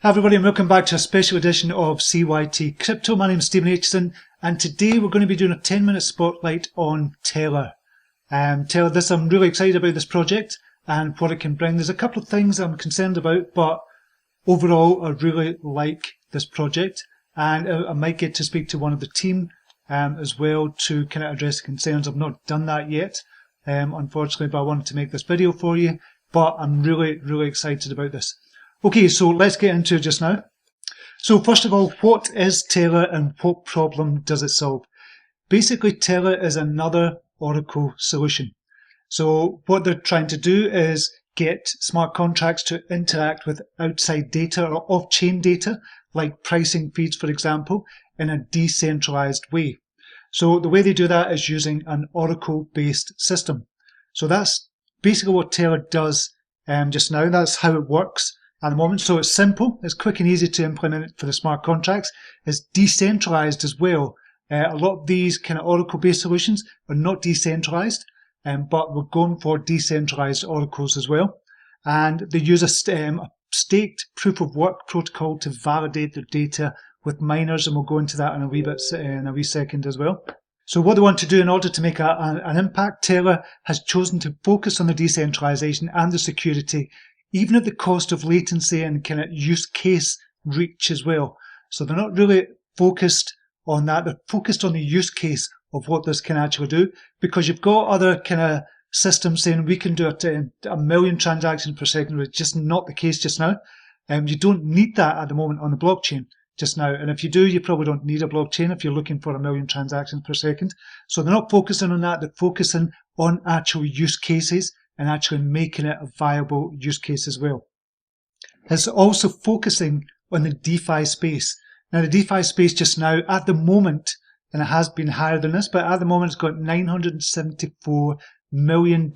Hi everybody and welcome back to a special edition of CYT-Crypto. My name is Stephen Aitchison and today we're going to be doing a 10-minute spotlight on Tellor. I'm really excited about this project and what it can bring. There's a couple of things I'm concerned about, but overall I really like this project, and I might get to speak to one of the team as well to kind of address concerns. I've not done that yet, unfortunately, but I wanted to make this video for you. But I'm really excited about this. Okay, so let's get into it just now. So first of all, what is Tellor and what problem does it solve? Basically, Tellor is another Oracle solution. So what they're trying to do is get smart contracts to interact with outside data or off-chain data, like pricing feeds, for example, in a decentralized way. So the way they do that is using an Oracle-based system. So that's basically what Tellor does just now. That's how it works at the moment. So it's simple, it's quick and easy to implement it for the smart contracts. It's decentralized as well. A lot of these kind of Oracle-based solutions are not decentralized, but we're going for decentralized oracles as well. And they use a staked proof-of-work protocol to validate their data with miners, and we'll go into that in a wee second as well. So what they want to do in order to make an impact, Tellor has chosen to focus on the decentralization and the security, even at the cost of latency and kind of use case reach as well. So they're not really focused on that. They're focused on the use case of what this can actually do, because you've got other kind of systems saying we can do a million transactions per second, which is just not the case just now. You don't need that at the moment on the blockchain just now. And if you do, you probably don't need a blockchain if you're looking for a million transactions per second. So they're not focusing on that. They're focusing on actual use cases and actually making it a viable use case as well. It's also focusing on the DeFi space. Now the DeFi space just now at the moment, and it has been higher than this, but at the moment it's got $974 million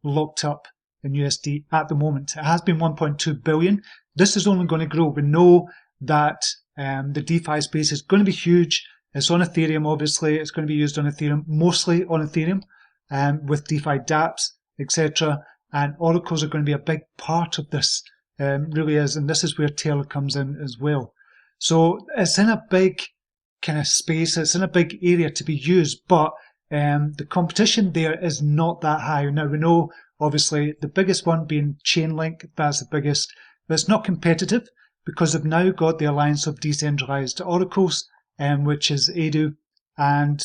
locked up in USD at the moment. It has been 1.2 billion. This is only going to grow. We know that the DeFi space is going to be huge. It's on Ethereum, obviously. It's going to be used on Ethereum, mostly on Ethereum, with DeFi dApps, etc. And oracles are going to be a big part of this, really is. And this is where Tellor comes in as well. So it's in a big kind of space. It's in a big area to be used, but the competition there is not that high. Now we know, obviously, the biggest one being Chainlink. That's the biggest, but it's not competitive, because they've now got the Alliance of Decentralized Oracles, which is Edu, and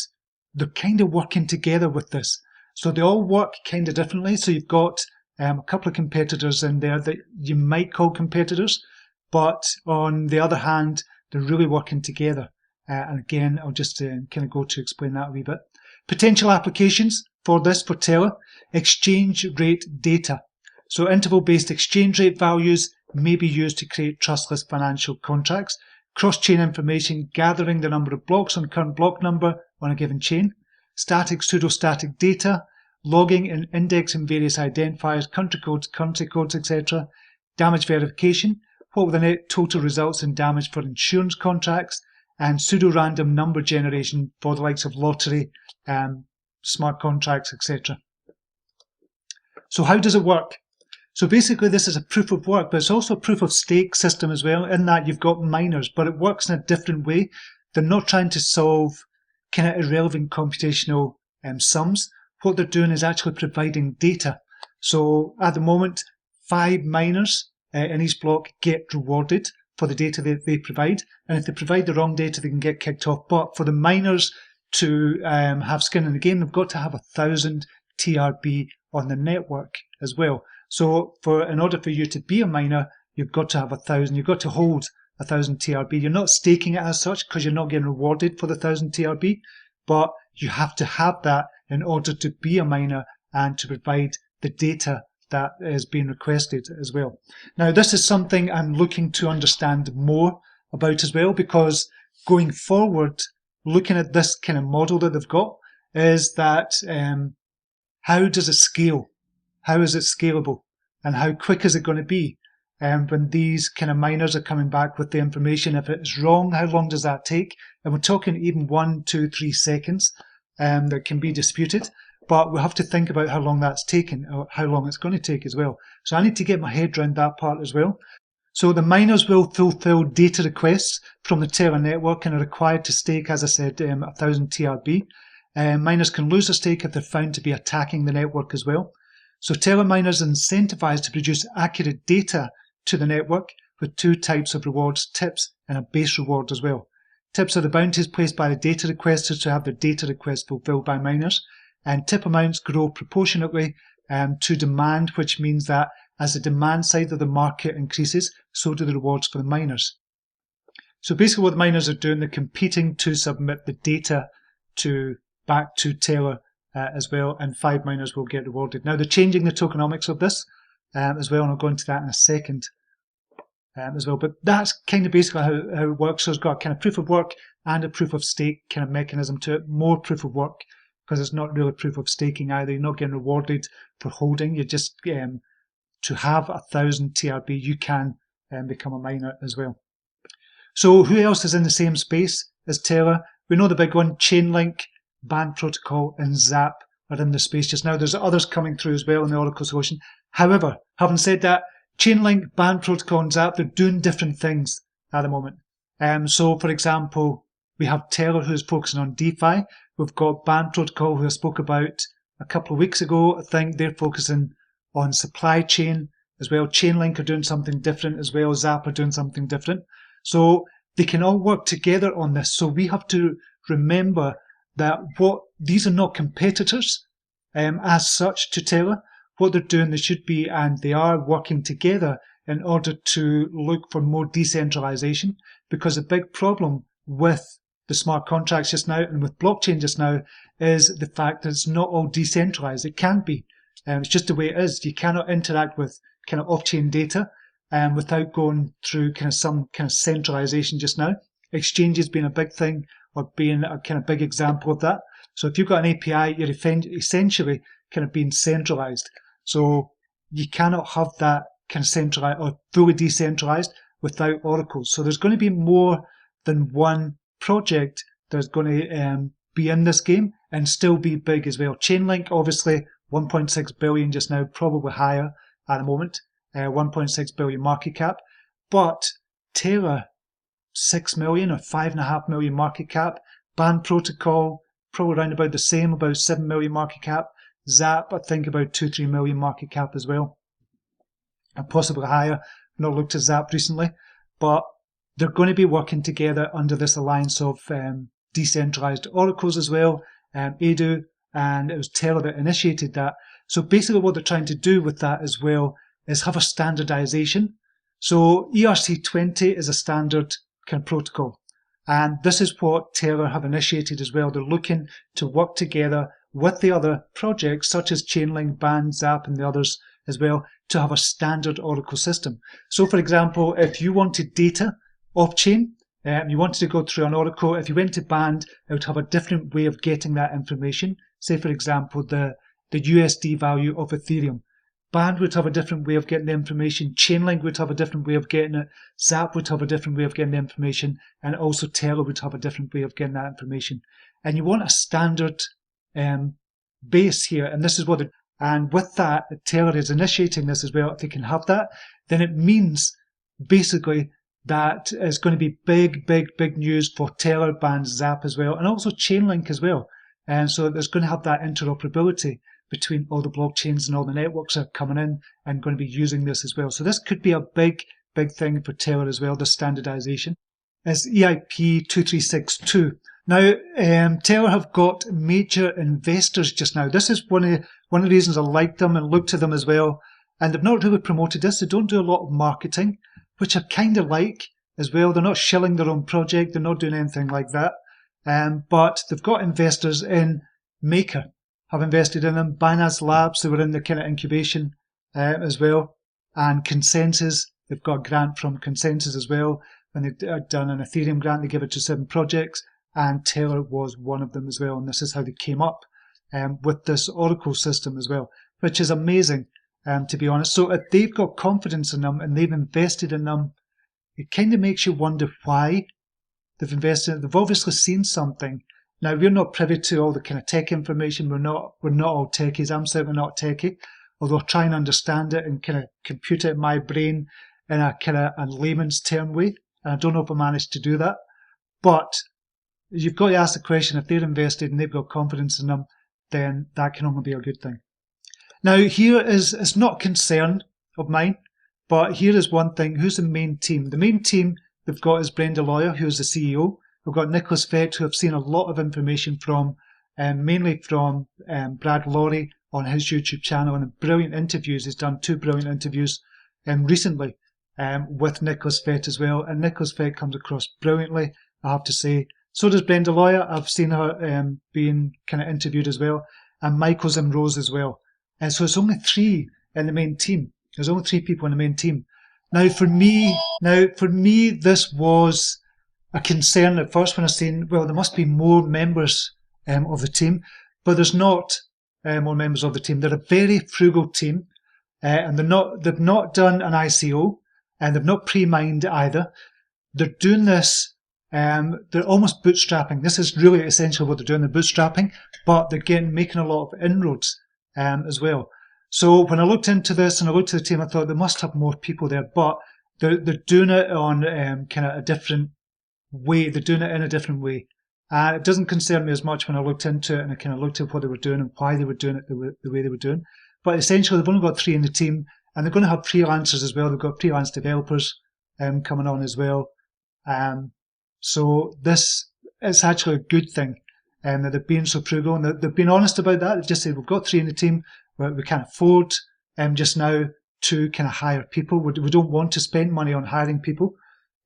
they're kind of working together with this. So they all work kind of differently. So you've got a couple of competitors in there that you might call competitors, but on the other hand, they're really working together. And again, I'll just kind of go to explain that a wee bit. Potential applications for this, for Tellor: exchange rate data. So interval-based exchange rate values may be used to create trustless financial contracts. Cross-chain information, gathering the number of blocks on the current block number on a given chain. Static, pseudo-static data, logging and indexing various identifiers, country codes, currency codes, etc. Damage verification, what were the net total results in damage for insurance contracts, and pseudo-random number generation for the likes of lottery, smart contracts, etc. So how does it work? So basically this is a proof of work, but it's also a proof of stake system as well, in that you've got miners, but it works in a different way. They're not trying to solve kind of irrelevant computational sums. What they're doing is actually providing data. So at the moment, 5 miners in each block get rewarded for the data that they provide. And if they provide the wrong data, they can get kicked off. But for the miners to have skin in the game, they've got to have 1,000 TRB on the network as well. So in order for you to be a miner, you've got to have 1,000. You've got to hold 1,000 TRB. You're not staking it as such, because you're not getting rewarded for the 1,000 TRB, but you have to have that in order to be a miner and to provide the data that is being requested as well. Now, this is something I'm looking to understand more about as well, because going forward, looking at this kind of model that they've got, is that how does it scale? How is it scalable? And how quick is it going to be? When these kind of miners are coming back with the information, if it's wrong, how long does that take? And we're talking even 1, 2, 3 seconds that can be disputed. But we have to think about how long that's taken, or how long it's going to take as well. So I need to get my head around that part as well. So the miners will fulfill data requests from the Tellor network and are required to stake, as I said, 1,000 TRB. Miners can lose their stake if they're found to be attacking the network as well. So Tellor miners are incentivized to produce accurate data to the network with two types of rewards, tips and a base reward as well. Tips are the bounties placed by the data requesters to have their data requests fulfilled by miners, and tip amounts grow proportionately to demand, which means that as the demand side of the market increases, so do the rewards for the miners. So basically what the miners are doing, they're competing to submit the data back to Tellor as well, and 5 miners will get rewarded. Now they're changing the tokenomics of this as well, and I'll go into that in a second as well. But that's kind of basically how it works. So it's got a kind of proof of work and a proof of stake kind of mechanism to it. More proof of work, because it's not really proof of staking either. You're not getting rewarded for holding. You're just to have 1,000 TRB, you can become a miner as well. So who else is in the same space as Tellor? We know the big one, Chainlink, Band Protocol, and Zap are in the space just now. There's others coming through as well in the Oracle solution. However, having said that, Chainlink, Band Protocol, and Zap, they're doing different things at the moment. So, for example, we have Tellor, who's focusing on DeFi. We've got Band Protocol, who I spoke about a couple of weeks ago. I think they're focusing on supply chain as well. Chainlink are doing something different as well. Zap are doing something different. So they can all work together on this. So we have to remember that these are not competitors as such to Tellor. What they're doing, they should be, and they are working together in order to look for more decentralization, because the big problem with the smart contracts just now and with blockchain just now is the fact that it's not all decentralized. It can't be. It's just the way it is. You cannot interact with kind of off-chain data without going through kind of some kind of centralization just now. Exchanges being a big thing, or being a kind of big example of that. So if you've got an API, you're essentially kind of being centralized. So you cannot have that kind of centralized or fully decentralized without oracles. So there's going to be more than one project that's going to be in this game and still be big as well. Chainlink, obviously, 1.6 billion just now, probably higher at the moment, 1.6 billion market cap. But Tellor, 6 million or 5.5 million market cap. Band Protocol, probably around about the same, about 7 million market cap. Zap, I think about 2-3 million market cap as well, and possibly higher. I've not looked at Zap recently, but they're going to be working together under this alliance of decentralized oracles as well, Edu, and it was Tellor that initiated that. So basically what they're trying to do with that as well is have a standardization. So ERC20 is a standard kind of protocol, and this is what Tellor have initiated as well. They're looking to work together with the other projects such as Chainlink, Band, Zap, and the others as well to have a standard oracle system. So for example, if you wanted data off-chain, you wanted to go through an oracle, if you went to Band, it would have a different way of getting that information. Say for example, the USD value of Ethereum. Band would have a different way of getting the information. Chainlink would have a different way of getting it. Zap would have a different way of getting the information. And also Tellor would have a different way of getting that information. And you want a standard base here. And this is what and with that, Tellor is initiating this as well. If they can have that, then it means basically that is going to be big news for Tellor, Band, Zap as well, and also Chainlink as well. And so there's going to have that interoperability between all the blockchains and all the networks that are coming in and going to be using this as well. So this could be a big thing for Tellor as well, the standardization. It's EIP 2362. Now, Tellor have got major investors just now. This is one of the reasons I like them and look to them as well. And they've not really promoted this. They don't do a lot of marketing, which I kind of like as well. They're not shilling their own project. They're not doing anything like that. But they've got investors in Maker, have invested in them. Binance Labs, they were in the kind of incubation as well. And Consensus, they've got a grant from Consensus as well. When they've done an Ethereum grant, they give it to 7 projects. And Tellor was one of them as well. And this is how they came up with this Oracle system as well, which is amazing, to be honest. So if they've got confidence in them and they've invested in them, it kind of makes you wonder why they've invested in it. They've obviously seen something. Now, we're not privy to all the kind of tech information. We're not all techies. I'm certainly not techie, although I try and understand it and kind of compute it in my brain in a kind of a layman's term way. And I don't know if I managed to do that. But you've got to ask the question, if they're invested and they've got confidence in them, then that can only be a good thing. Now, here it's not a concern of mine, but here is one thing. Who's the main team? The main team they've got is Brenda Lawyer, who's the CEO. We've got Nicholas Fett, who I've seen a lot of information from, mainly from Brad Laurie on his YouTube channel, and brilliant interviews. He's done 2 brilliant interviews recently with Nicholas Fett as well. And Nicholas Fett comes across brilliantly, I have to say. So does Brenda Lawyer. I've seen her being kind of interviewed as well. And Michael Zimrose as well. And so it's only 3 in the main team. There's only 3 people in the main team. Now for me, this was a concern at first when I was saying, well, there must be more members of the team, but there's not more members of the team. They're a very frugal team, and they've not done an ICO, and they've not pre-mined either. They're doing this. They're almost bootstrapping. This is really essential what they're doing. They're bootstrapping, but they're making a lot of inroads as well. So when I looked into this and I looked at the team, I thought they must have more people there, but they're doing it on kind of a different way. They're doing it in a different way. And it doesn't concern me as much when I looked into it and I kind of looked at what they were doing and why they were doing it the way they were doing. But essentially, they've only got 3 in the team, and they're going to have freelancers as well. They've got freelance developers coming on as well. So this is actually a good thing that they're being so frugal, and they've been honest about that. They've just said, we've got 3 in the team, but we can't afford just now to kind of hire people. We don't want to spend money on hiring people,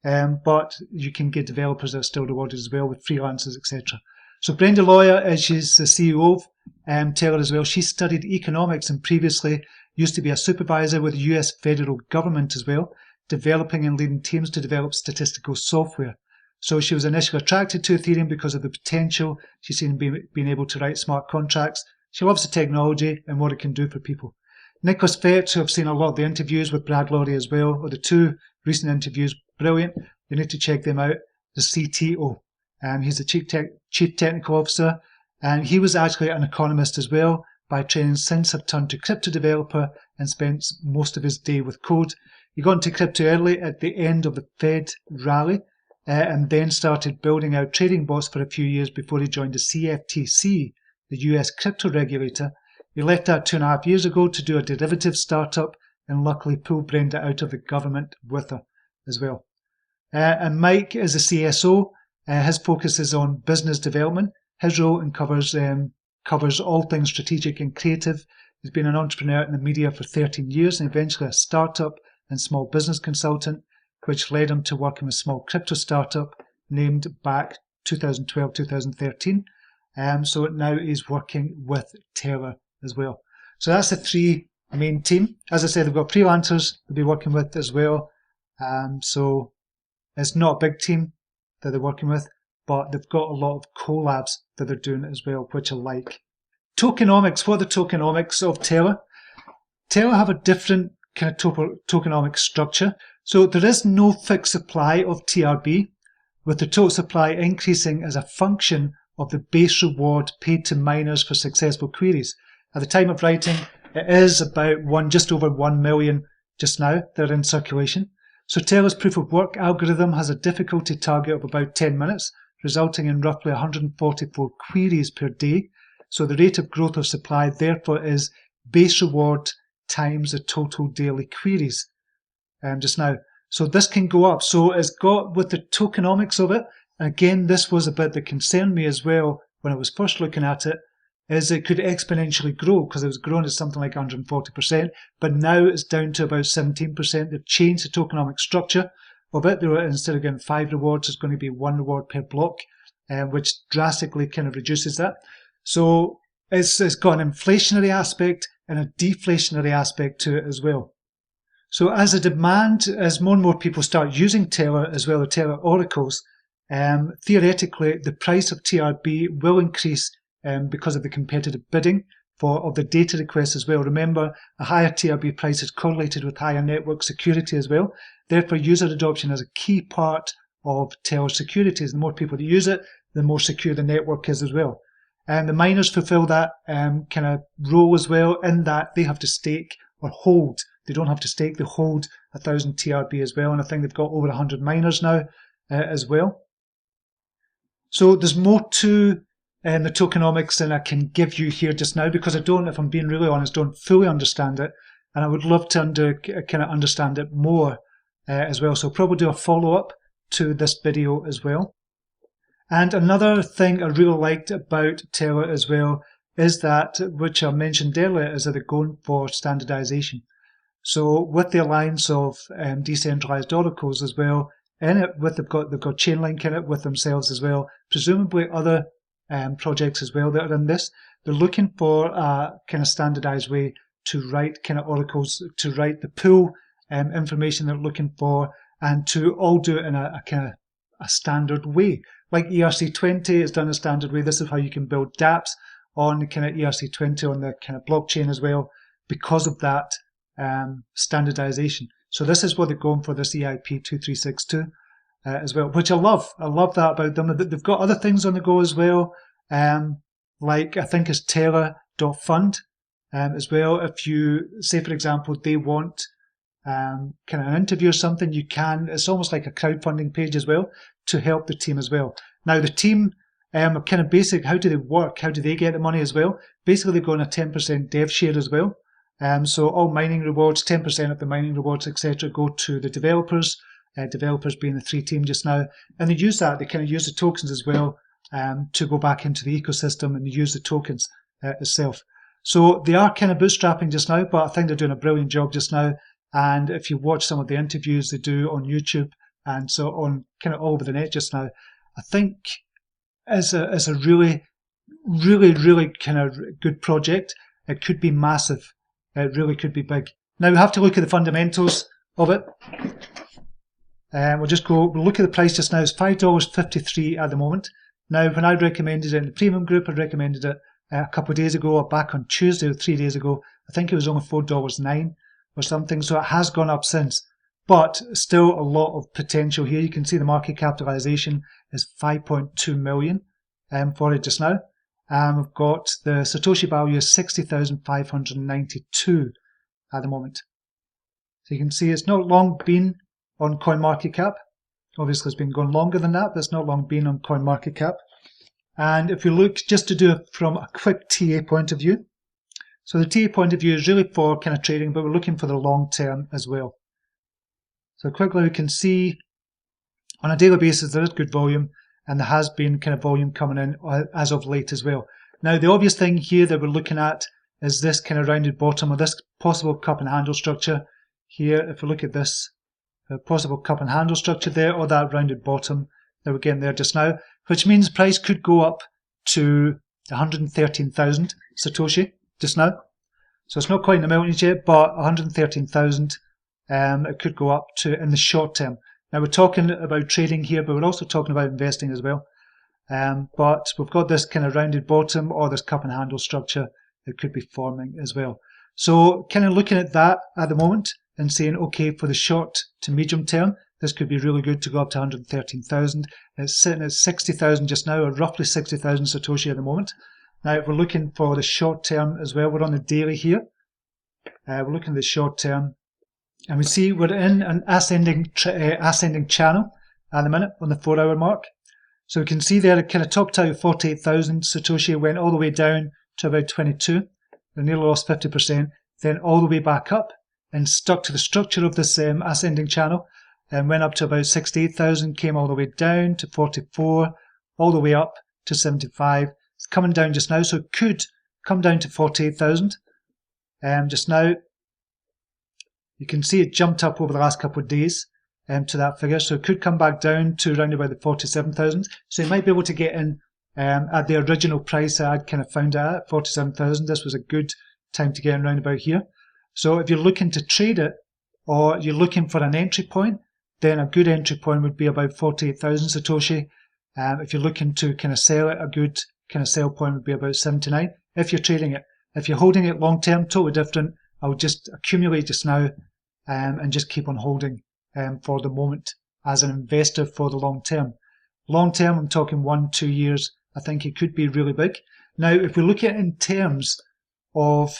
but you can get developers that are still rewarded as well with freelancers, etc. So Brenda Lawyer, she's the CEO of Tellor as well. She studied economics and previously used to be a supervisor with the US federal government as well, developing and leading teams to develop statistical software. So she was initially attracted to Ethereum because of the potential she's seen being able to write smart contracts. She loves the technology and what it can do for people. Nicholas Fett, who I've seen a lot of the interviews with Brad Laurie as well, or the 2 recent interviews, brilliant. You need to check them out. The CTO. He's the Chief Technical Officer, and he was actually an economist as well by training, since have turned to crypto developer and spent most of his day with code. He got into crypto early at the end of the Fed rally, and then started building out trading bots for a few years before he joined the CFTC, the US crypto regulator. He left that 2.5 years ago to do a derivatives startup, and luckily pulled Brenda out of the government with her as well. And Mike is the CSO. His focus is on business development. His role covers all things strategic and creative. He's been an entrepreneur in the media for 13 years and eventually a startup and small business consultant, which led him to working with a small crypto startup named back 2012-2013. So now he's working with Tellor as well. So that's the 3 main team. As I said, they've got freelancers they'll be working with as well. So it's not a big team that they're working with, but they've got a lot of collabs that they're doing as well, which I like. Tokenomics. What are the tokenomics of Tellor? Tellor have a different kind of tokenomic structure. So there is no fixed supply of TRB, with the total supply increasing as a function of the base reward paid to miners for successful queries. At the time of writing, it is about just over 1 million just now that are in circulation. So Tellor's proof of work algorithm has a difficulty target of about 10 minutes, resulting in roughly 144 queries per day. So the rate of growth of supply therefore is base reward times the total daily queries just now. So this can go up. So it's got with the tokenomics of it, and again, this was a bit that concerned me as well when I was first looking at it, is it could exponentially grow because it was growing at something like 140%, but now it's down to about 17%. They've changed the tokenomic structure of it. Instead of getting 5 rewards, it's going to be 1 reward per block, which drastically kind of reduces that. So it's got an inflationary aspect and a deflationary aspect to it as well. So as more and more people start using Tellor as well as Tellor oracles, theoretically the price of TRB will increase because of the competitive bidding of the data requests as well. Remember, a higher TRB price is correlated with higher network security as well. Therefore, user adoption is a key part of Tellor securities. The more people that use it, the more secure the network is as well. And the miners fulfill that kind of role as well, in that they have to stake or hold They don't have to stake. They hold 1,000 TRB as well, and I think they've got over 100 miners now as well. So there's more to the tokenomics than I can give you here just now, because I don't, if I'm being really honest, don't fully understand it, and I would love to kind of understand it more as well. So I'll probably do a follow-up to this video as well. And another thing I really liked about Tellor as well is that, which I mentioned earlier, is that they're going for standardisation. So with the alliance of decentralised oracles as well, in it, they've got Chainlink in it with themselves as well, presumably other projects as well that are in this. They're looking for a kind of standardised way to write kind of oracles, to write the pool information they're looking for, and to all do it in a kind of a standard way. Like ERC20 is done a standard way. This is how you can build dApps on the kind of ERC20 on the kind of blockchain as well, because of that standardization. So this is what they're going for, this EIP 2362 as well, which I love. I love that about them. They've got other things on the go as well, like I think it's Tellor.fund as well. If you say, for example, they want kind of an interview or something, you can. It's almost like a crowdfunding page as well to help the team as well. Now the team are kind of basic. How do they work? How do they get the money as well? Basically, they go on a 10% dev share as well. So all mining rewards, 10% of the mining rewards, etc., go to the developers. Developers being the 3 team just now, and they use that. They kind of use the tokens as well to go back into the ecosystem, and they use the tokens itself. So they are kind of bootstrapping just now, but I think they're doing a brilliant job just now. And if you watch some of the interviews they do on YouTube and so on, kind of all over the net just now, I think is a really, really, really kind of good project. It could be massive. It really could be big. Now we have to look at the fundamentals of it. We'll look at the price just now. It's $5.53 at the moment. Now, when I recommended it in the premium group, I recommended it a couple of days ago, or back on Tuesday or 3 days ago. I think it was only $4.09 or something, so it has gone up since. But still a lot of potential here. You can see the market capitalization is 5.2 million for it just now. We've got the Satoshi value is 60,592 at the moment. So you can see it's not long been on CoinMarketCap. Obviously, it's been going longer than that, but it's not long been on CoinMarketCap. And if we look, just to do it from a quick TA point of view, so the TA point of view is really for kind of trading, but we're looking for the long term as well. So quickly, we can see on a daily basis there is good volume, and there has been kind of volume coming in as of late as well. Now, the obvious thing here that we're looking at is this kind of rounded bottom, or this possible cup and handle structure here. If we look at this, possible cup and handle structure there, or that rounded bottom that we're getting there just now, which means price could go up to 113,000 Satoshi just now. So it's not quite in the millions yet, but 113,000 it could go up to in the short term. Now we're talking about trading here, but we're also talking about investing as well. But we've got this kind of rounded bottom, or this cup and handle structure that could be forming as well. So kind of looking at that at the moment, and saying, okay, for the short to medium term, this could be really good to go up to 113,000. It's sitting at 60,000 just now, or roughly 60,000 Satoshi at the moment. Now, if we're looking for the short term as well, we're on the daily here. We're looking at the short term, and we see we're in an ascending channel at the minute on the 4-hour mark. So we can see there it kind of topped out at 48,000 Satoshi, went all the way down to about 22. They nearly lost 50%, then all the way back up, and stuck to the structure of this ascending channel, and went up to about 68,000, came all the way down to 44, all the way up to 75. It's coming down just now, so it could come down to 48,000. Just now, you can see it jumped up over the last couple of days to that figure, so it could come back down to around about the 47,000. So you might be able to get in at the original price that I'd kind of found it at, 47,000. This was a good time to get in around about here. So if you're looking to trade it, or you're looking for an entry point, then a good entry point would be about 48,000 Satoshi. If you're looking to kind of sell it, a good kind of sell point would be about 79 if you're trading it. If you're holding it long term, totally different. I would just accumulate just now and just keep on holding for the moment as an investor for the long term. Long term, I'm talking 1-2 years. I think it could be really big. Now, if we look at it in terms of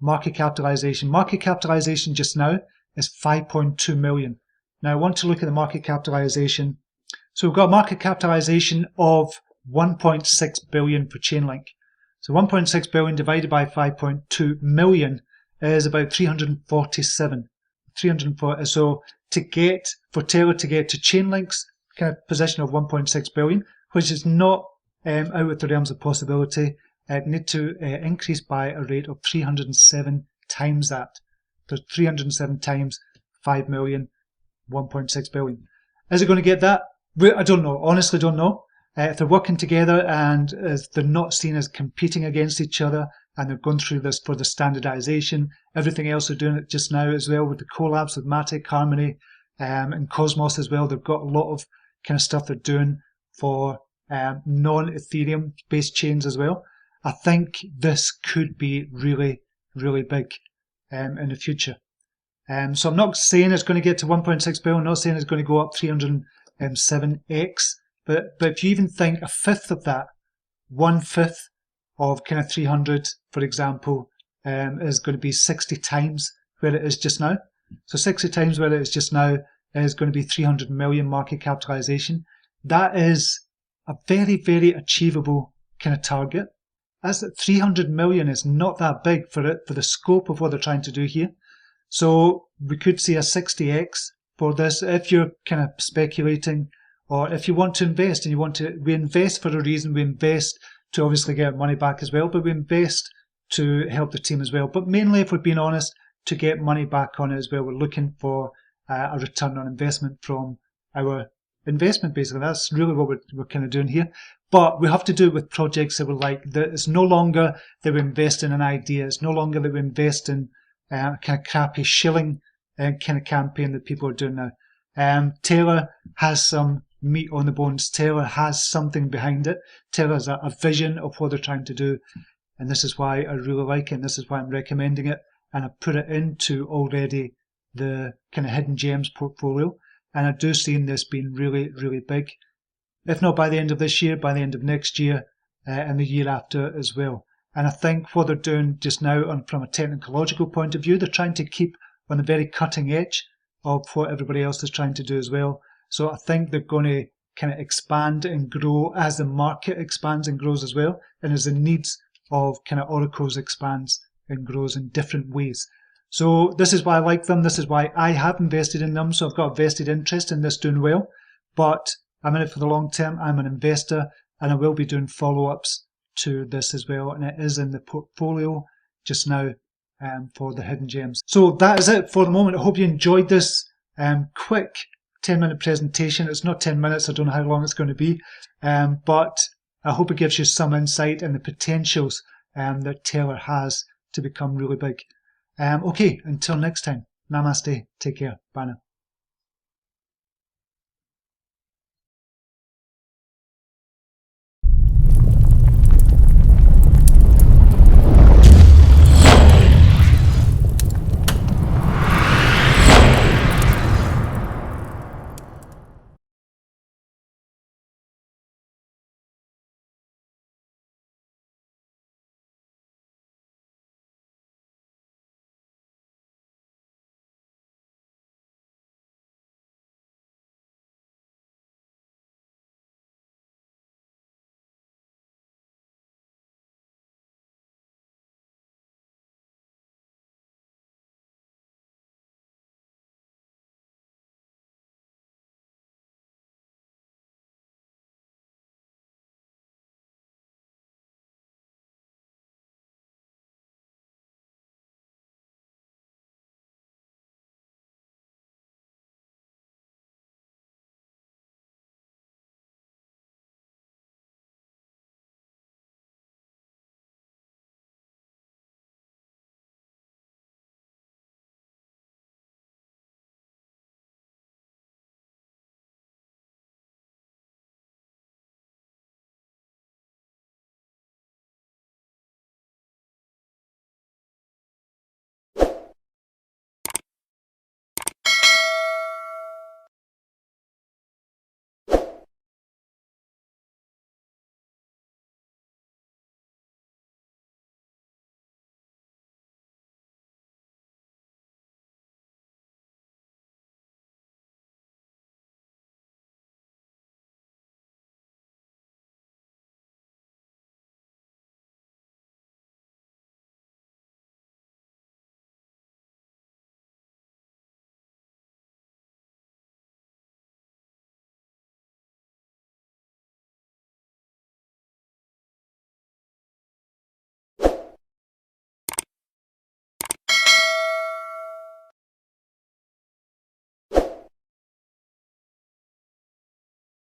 market capitalization. Market capitalization just now is 5.2 million. Now I want to look at the market capitalization. So we've got a market capitalization of 1.6 billion for Chainlink. So 1.6 billion divided by 5.2 million is about 347. 340. So for Tellor to get to Chainlink's kind of position of 1.6 billion, which is not out of the realms of possibility, need to increase by a rate of 307 times that. So 307 times 5 million, 1.6 billion. Is it going to get that? I don't know. Honestly, don't know. If they're working together and they're not seen as competing against each other, and they're going through this for the standardization, everything else they're doing it just now as well with the collabs with Matic, Harmony, and Cosmos as well. They've got a lot of kind of stuff they're doing for non-Ethereum based chains as well. I think this could be really, really big in the future. So I'm not saying it's going to get to 1.6 billion, I'm not saying it's going to go up 307x, but if you even think a fifth of that, 1/5 of kind of 300, for example, is going to be 60 times where it is just now. So 60 times where it is just now is going to be 300 million market capitalization. That is a very, very achievable kind of target. As that 300 million is not that big for the scope of what they're trying to do here. So we could see a 60x for this if you're kind of speculating, or if you want to invest and we invest for a reason. We invest to obviously get money back as well, but we invest to help the team as well. But mainly, if we're being honest, to get money back on it as well. We're looking for a return on investment from our investment, basically. That's really what we're kind of doing here. But we have to do it with projects that we like. That it's no longer that we invest in an idea. It's no longer that we invest in kind of crappy shilling kind of campaign that people are doing now. Tellor has some meat on the bones. Tellor has something behind it. Tellor has a vision of what they're trying to do. And this is why I really like it. And this is why I'm recommending it. And I've put it into already the kind of hidden gems portfolio. And I do see this being really, really big. If not by the end of this year, by the end of next year, and the year after as well. And I think what they're doing just now, from a technological point of view, they're trying to keep on the very cutting edge of what everybody else is trying to do as well. So I think they're going to kind of expand and grow as the market expands and grows as well, and as the needs of kind of oracles expands and grows in different ways. So this is why I like them. This is why I have invested in them. So I've got a vested interest in this doing well, but I'm in it for the long term. I'm an investor, and I will be doing follow-ups to this as well. And it is in the portfolio just now for the hidden gems. So that is it for the moment. I hope you enjoyed this quick 10-minute presentation. It's not 10 minutes. I don't know how long it's going to be, but I hope it gives you some insight in the potentials that Tellor has to become really big. Okay, until next time. Namaste. Take care. Bye now.